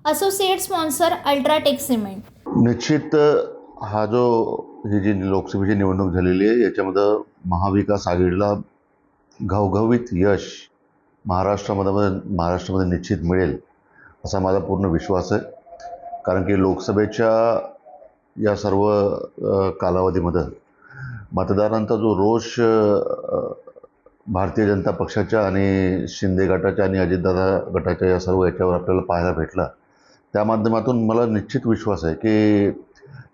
Associate sponsor UltraTech cement. निश्चित ही जी लोकसभेची निवडणूक झालेली आहे याच्यामध्ये महाविकास आघाडीला घवघवीत यश महाराष्ट्रामध्ये निश्चित मिळेल असा माझा पूर्ण विश्वास आहे. कारण की लोकसभेच्या या सर्व कालावधीमध्ये मतदारांचा जो रोष भारतीय जनता पक्षाच्या आणि शिंदे गटाच्या आणि अजितदादा गटाच्या या सर्व याच्यावर आपल्याला पाहायला भेटला. त्या माध्यमातून मला निश्चित विश्वास आहे की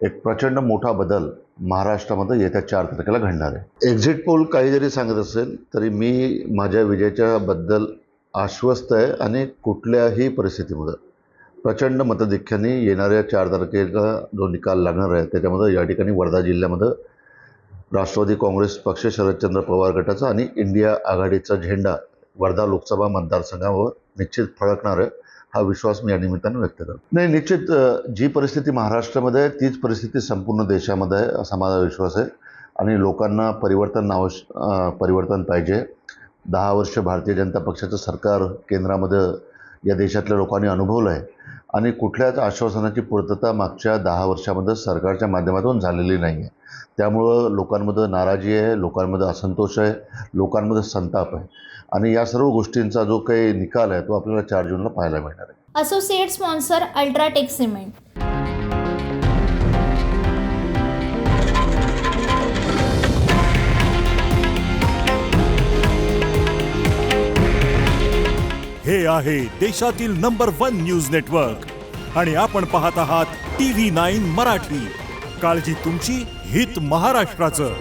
एक प्रचंड मोठा बदल महाराष्ट्रामध्ये येत्या 4 तारखेला घडणार आहे. एक्झिट पोल काही जरी सांगत असेल तरी मी माझ्या विजयाच्या बद्दल आश्वस्त आहे आणि कुठल्याही परिस्थितीमध्ये प्रचंड मतधिक्याने येणाऱ्या 4 तारखेला जो निकाल लागणार आहे त्याच्यामध्ये या ठिकाणी वर्धा जिल्ह्यामध्ये राष्ट्रवादी काँग्रेस पक्ष शरदचंद्र पवार गटाचा आणि इंडिया आघाडीचा झेंडा वर्धा लोकसभा मतदारसंघावर निश्चित फडकणार आहे हा विश्वास मी या निमित्ताने व्यक्त करतो. नाही, निश्चित जी परिस्थिती महाराष्ट्रामध्ये आहे तीच परिस्थिती संपूर्ण देशामध्ये आहे असा माझा विश्वास आहे. आणि लोकांना परिवर्तन पाहिजे. 10 वर्ष भारतीय जनता पक्षाचं सरकार केंद्रामध्ये या देशातल्या लोकांनी अनुभवलं आहे आणि कुठल्याच आश्वासनाची पूर्तता मागच्या 10 वर्षामध्ये सरकारच्या माध्यमातून झालेली नाही आहे. त्यामुळं लोकांमध्ये नाराजी आहे, लोकांमध्ये असंतोष आहे, लोकांमध्ये संताप आहे आणि या सर्व गोष्टींचा जो काही निकाल आहे तो आपल्याला 4 जूनला पाहायला मिळणार आहे. Associate sponsor UltraTech cement. हे आहे देशातील नंबर 1 न्यूज नेटवर्क आणि आपण पाहत आहात TV9 मराठी. काळजी तुमची, हित महाराष्ट्राचं.